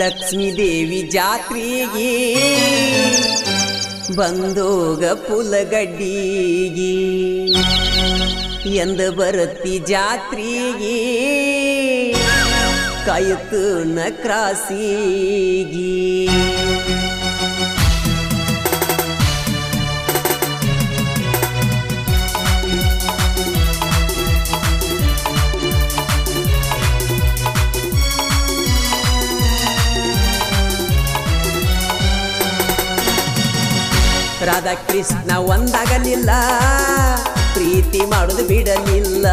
ಲಕ್ಷ್ಮೀ ದೇವಿ ಜಾತ್ರೆಗೆ ಬಂದೋಗ ಪುಲಗಡ್ಡಿಗೆ ಎಂದ ಬರತ್ತಿ ಜಾತ್ರೆಗೆ ಕಾಯುತ್ತನ ಕ್ರಾಸಿಗೆ ರಾಧಾ ಕೃಷ್ಣ ಒಂದಾಗಲಿಲ್ಲ, ಪ್ರೀತಿ ಮಾಡೋದು ಬಿಡಲಿಲ್ಲ,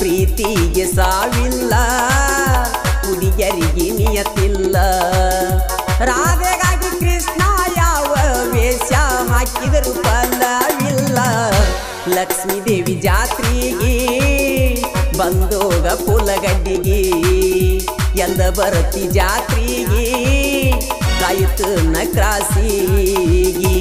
ಪ್ರೀತಿಗೆ ಸಾವಿಲ್ಲ, ಹುಡುಗಿಯರಿಗೆ ನಿಯತಿಲ್ಲ. ರಾಧೆಗಾಗಿ ಕೃಷ್ಣ ಯಾವ ವೇಷ ಹಾಕಿದರೂ ಫಲವಿಲ್ಲ. ಲಕ್ಷ್ಮೀ ದೇವಿ ಜಾತ್ರೆಗೆ ಬಂದೋಗ ಪುಲಗಡ್ಡಿಗೆ ಎಂದ ಬರತಿ ಜಾತ್ರೆಗೆ ಕಾಯುತ್ತನ ಕ್ರಾಸಿಗೆ.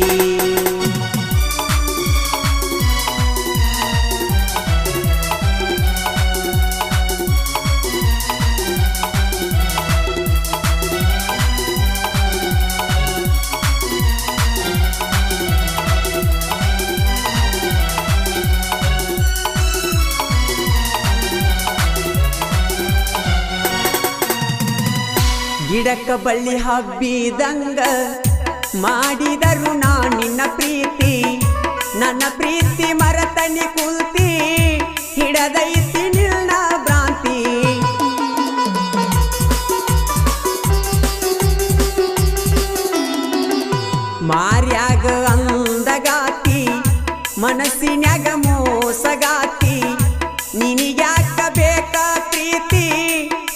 ಗಿಡಕ್ಕ ಬಳ್ಳಿ ಹಬ್ಬಿದಂಗ ಮಾಡಿದರು ನಿನ್ನ ಪ್ರೀತಿ, ನನ್ನ ಪ್ರೀತಿ ಮರತನಿ ಕುಲ್ತಿ ಹಿಡದೈತಿ ನಿನ್ನ ಭ್ರಾಂತಿ. ಮಾರ್ಯಾಗ ಅಂದಗಾತಿ ಮನಸ್ಸಿನ್ಯಾಗ ಮೋಸಗಾತಿ, ನಿನಗ್ಯಾಕ ಬೇಕ ಪ್ರೀತಿ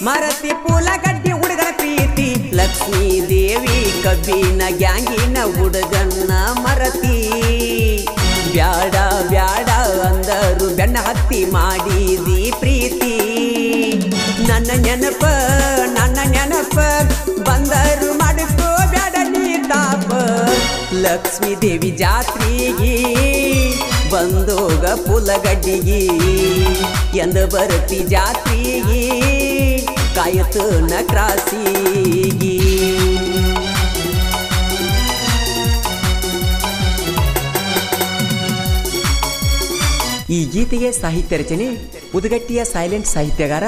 ಮರತಿ ಪುಲಗಡ್ಡಿ ಹುಡುಗನ ಪ್ರೀತಿ. ಲಕ್ಷ್ಮೀ ದೇವಿ ಕಬ್ಬಿನ ಗ್ಯಾಂಗಿನ ಹುಡುಗನ್ನ ಮರತಿ, ಬ್ಯಾಡ ಬ್ಯಾಡ ಅಂದರು ಬೆನ್ನ ಹತ್ತಿ ಮಾಡಿದಿ ಪ್ರೀತಿ. ನನ್ನ ನೆನಪ ಬಂದರು ಮಾಡ್ಕೋ ಬ್ಯಾಡ ನೀ ತಾಪ. ಲಕ್ಷ್ಮೀ ದೇವಿ ಜಾತ್ರೆಗೆ ಬಂದೋಗ ಪುಲಗಡ್ಡಿಗೆ ಎಂದ ಬರತಿ ಜಾತ್ರೆಗೆ ಕಾಯುತ್ತನ ಕ್ರಾಸಿಗೆ. ಈ ಗೀತೆಗೆ ಸಾಹಿತ್ಯ ರಚನೆ ಉದಗಟ್ಟಿಯ ಸೈಲೆಂಟ್ ಸಾಹಿತ್ಯಗಾರ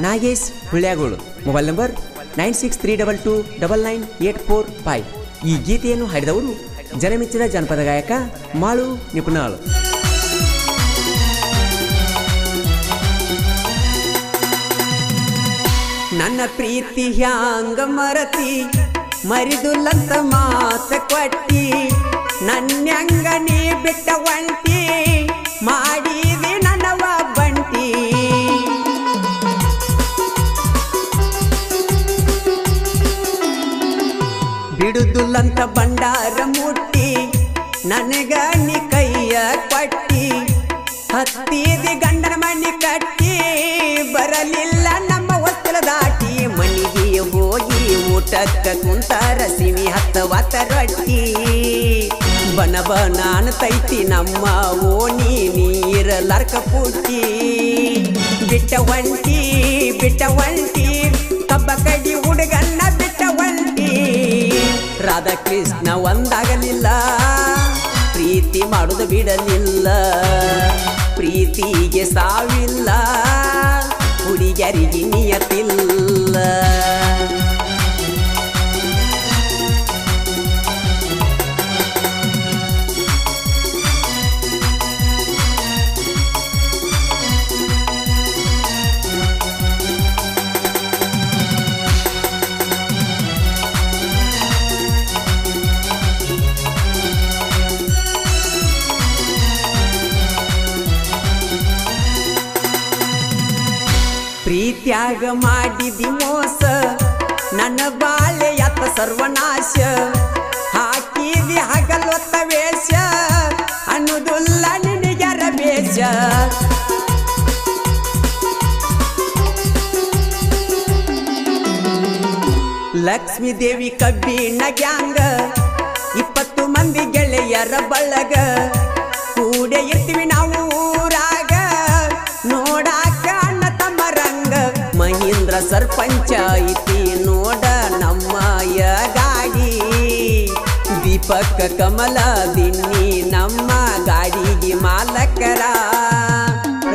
ನಾಗೇಶ್ ಹುಳ್ಯಾಗೋಳು. Mobile number 9632229985. ಈ ಗೀತೆಯನ್ನು ಹಾಡಿದವರು ಜನಮೆಚ್ಚಿದ ಜನಪದ ಗಾಯಕ ಮಾಳು ನಿಪುಣಾಳು. ನನ್ನ ಪ್ರೀತಿ ಹ್ಯಾಂಗ ಮರತಿ ಮರಿದುಲ್ಲಂತ ಮಾತ ಕೊಟ್ಟಿ, ನನ್ಯಂಗ ನೀ ಬಿಟ್ಟ ಒಂಟಿ ಮಾಡಿದಿ ನನ್ನವ ಬಂಟಿ. ಬಿಡುದುಲ್ಲಂತ ಬಂಡಾರ ಮುಟ್ಟಿ ನನಗ ನೀ ಕೈಯ ಕೊಟ್ಟಿ, ಹತ್ತಿದಿ ಗಂಡನ ಮನಿ ಕಟ್ಟಿ ಬರಲಿಲ್ಲ ನಮ್ಮ ಹೊತ್ತಲ ದಾಟಿ. ಮನಿಗೆ ಹೋಗಿ ಊಟಕ್ಕ ಕುಂತಾರ ಸಿಮಿ ಹತ್ತವತ್ತ ರೊಟ್ಟಿ, ಬನ ಬನಾನ ತೈತಿ ನಮ್ಮ ಓಣಿ ನೀರಲಾರ್ಕ ಪುಟ್ಟಿ. ಬಿಟ್ಟ ಒಂಟಿ ಕಬ್ಬ ಕಡಿ ಹುಡುಗನ್ನ ಬಿಟ್ಟ ಒಂಟಿ. ರಾಧಾ ಕೃಷ್ಣ ಒಂದಾಗಲಿಲ್ಲ, ಪ್ರೀತಿ ಮಾಡೋದು ಬಿಡಲಿಲ್ಲ, ಪ್ರೀತಿಗೆ ಸಾವಿಲ್ಲ, ಹುಡುಗಿಯರಿಗೆ ನಿಯತಿಲ್ಲ. ಪ್ರೀತ್ಯಾಗ ಮಾಡಿದಿ ಮೋಸ, ನನ್ನ ಬಾಳೆ ಯತ್ತ ಸರ್ವನಾಶ. ಹಾಕಿದಿ ಹಗಲೊತ್ತ ವೇಷ, ಅನ್ನುದುಲ್ಲ ನಿನಗ್ಯಾರ ಬೇಷ. ಲಕ್ಷ್ಮೀ ದೇವಿ ಕಬ್ಬಿನ ಗ್ಯಾಂಗ 20 ಮಂದಿ ಗೆಳೆಯರ ಬಳಗ, ಕೂಡೆ ಇರ್ತೀವಿ ನಾವು ಊರಾಗ ನೋಡಾಕ ಅಣ್ಣ ತಮ್ಮ ರಂಗ. ಮಹೀಂದ್ರ ಸರ್ಪಂಚ ಐತಿ ನೋಡ ಪಕ್ಕ ಕಮಲ ದಿನ್ನಿ ನಮ್ಮ ಗಾಡಿಗೆ ಮಾಲಕರ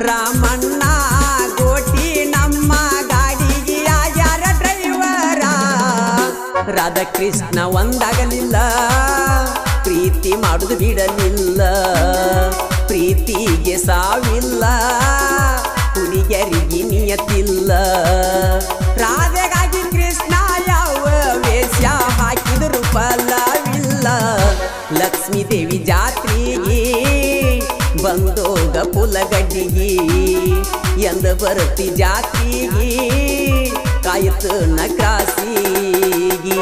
ರಾಮಣ್ಣ ಗೋಟಿ ನಮ್ಮ ಗಾಡಿಗೆ ಯಾರ ಡ್ರೈವರ ರಾಧಾಕೃಷ್ಣ ಒಂದಾಗಲಿಲ್ಲ ಪ್ರೀತಿ ಮಾಡುದು ಬಿಡಲಿಲ್ಲ ಪ್ರೀತಿಗೆ ಸಾವಿಲ್ಲ ಹುಡುಗರಿಗೆ ನಿಯತಿಲ್ಲ ರಾಧೆಗಾಗಿ ಕೃಷ್ಣ ಯಾವ ವೇಷ ಹಾಕಿದರು ಫಲವಿಲ್ಲ ಲಕ್ಷ್ಮೀ ದೇವಿ ಜಾತ್ರೆಗೆ ಬಂದೋಗ ಪುಲಗಡ್ಡಿಗೆ ಎಂದ ಬರುತ್ತಿ ಜಾತ್ರೆಗೆ ಕಾಯಿತು ನ ಕ್ರಾಸಿಗೆ